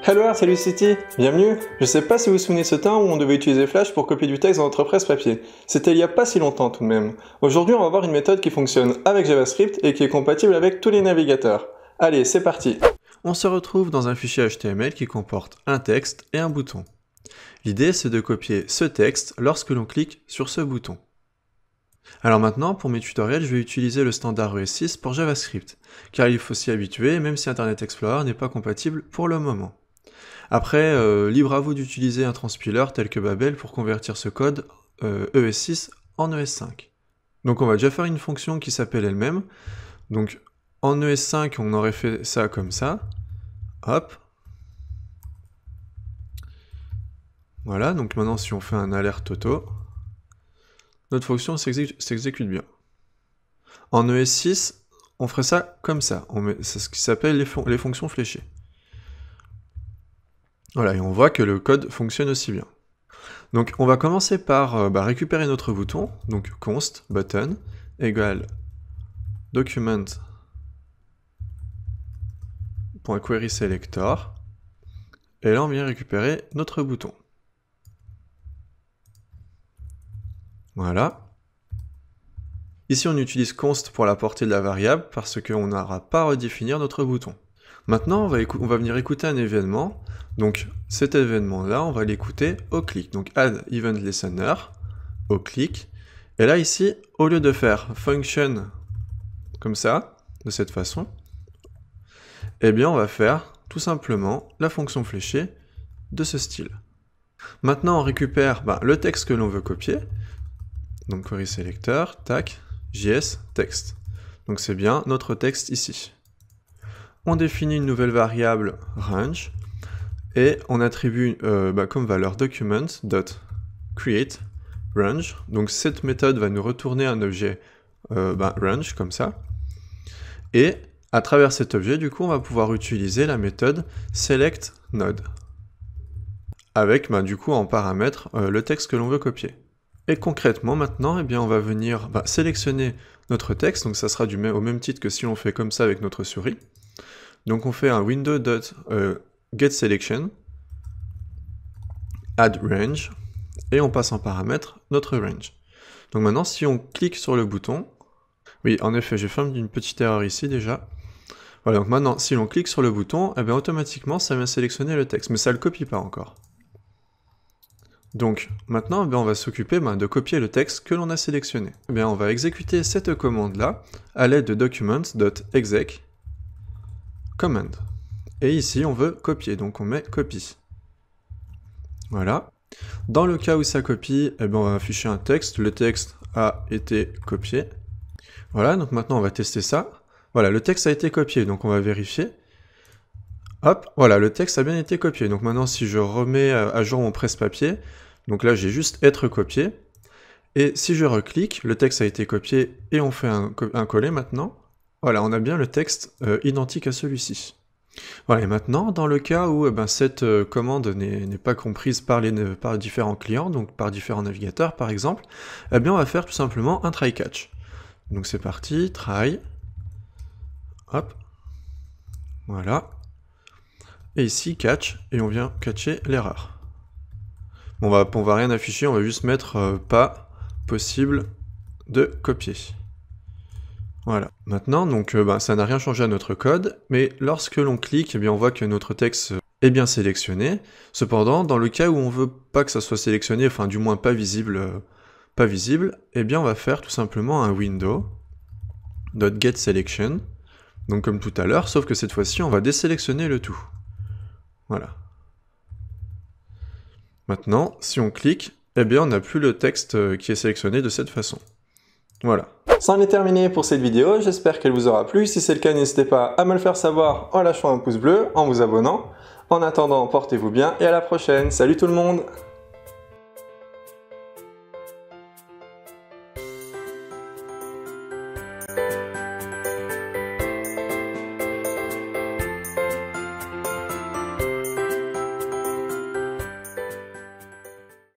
Hello, salut City, bienvenue. Je sais pas si vous vous souvenez ce temps où on devait utiliser Flash pour copier du texte dans notre presse-papier. C'était il y a pas si longtemps tout de même. Aujourd'hui, on va voir une méthode qui fonctionne avec JavaScript et qui est compatible avec tous les navigateurs. Allez, c'est parti. On se retrouve dans un fichier HTML qui comporte un texte et un bouton. L'idée, c'est de copier ce texte lorsque l'on clique sur ce bouton. Alors maintenant, pour mes tutoriels, je vais utiliser le standard ES6 pour JavaScript, car il faut s'y habituer, même si Internet Explorer n'est pas compatible pour le moment. Après, libre à vous d'utiliser un transpiler tel que Babel pour convertir ce code ES6 en ES5. Donc on va déjà faire une fonction qui s'appelle elle-même. Donc en ES5, on aurait fait ça comme ça. Hop. Voilà, donc maintenant si on fait un alert auto, notre fonction s'exécute bien. En ES6, on ferait ça comme ça. C'est ce qui s'appelle les fonctions fléchées. Voilà, et on voit que le code fonctionne aussi bien. Donc on va commencer par récupérer notre bouton, donc const button égale document.querySelector, et là on vient récupérer notre bouton. Voilà. Ici on utilise const pour la portée de la variable parce qu'on n'aura pas à redéfinir notre bouton. Maintenant on va venir écouter un événement. Donc cet événement-là, on va l'écouter au clic. Donc add event listener au clic. Et là ici, au lieu de faire function comme ça, de cette façon, eh bien on va faire tout simplement la fonction fléchée de ce style. Maintenant on récupère le texte que l'on veut copier. Donc query selector, tac, js text. Donc c'est bien notre texte ici. On définit une nouvelle variable range. Et on attribue comme valeur document.create range. Donc cette méthode va nous retourner un objet range comme ça. Et à travers cet objet, du coup, on va pouvoir utiliser la méthode selectNode. Avec du coup en paramètre le texte que l'on veut copier. Et concrètement maintenant, eh bien, on va venir sélectionner notre texte. Donc ça sera au même titre que si on fait comme ça avec notre souris. Donc on fait un window.getSelection, add range, et on passe en paramètre notre range. Donc maintenant, si on clique sur le bouton, oui, en effet, j'ai fait une petite erreur ici déjà. Voilà, donc maintenant, si l'on clique sur le bouton, eh bien, automatiquement, ça vient sélectionner le texte, mais ça ne le copie pas encore. Donc maintenant, on va s'occuper de copier le texte que l'on a sélectionné. Eh bien, on va exécuter cette commande-là à l'aide de document.exec command. Et ici, on veut copier, donc on met copy. Voilà. Dans le cas où ça copie, eh bien on va afficher un texte. Le texte a été copié. Voilà, donc maintenant on va tester ça. Voilà, le texte a été copié, donc on va vérifier. Hop, voilà, le texte a bien été copié. Donc maintenant, si je remets à jour mon presse-papier, donc là j'ai juste être copié. Et si je reclique, le texte a été copié et on fait un coller maintenant. Voilà, on a bien le texte identique à celui-ci. Voilà, et maintenant, dans le cas où cette commande n'est pas comprise par différents clients, donc par différents navigateurs par exemple, eh bien on va faire tout simplement un try catch. Donc c'est parti, try, hop, voilà, et ici catch, et on vient catcher l'erreur. Bon, on va rien afficher, on va juste mettre pas possible de copier. Voilà. Maintenant, donc, ça n'a rien changé à notre code, mais lorsque l'on clique, eh bien, on voit que notre texte est bien sélectionné. Cependant, dans le cas où on veut pas que ça soit sélectionné, enfin du moins pas visible, eh bien, on va faire tout simplement un window.getSelection, donc comme tout à l'heure, sauf que cette fois-ci, on va désélectionner le tout. Voilà. Maintenant, si on clique, eh bien, on n'a plus le texte qui est sélectionné de cette façon. Voilà. C'en est terminé pour cette vidéo, j'espère qu'elle vous aura plu. Si c'est le cas, n'hésitez pas à me le faire savoir en lâchant un pouce bleu, en vous abonnant. En attendant, portez-vous bien et à la prochaine. Salut tout le monde!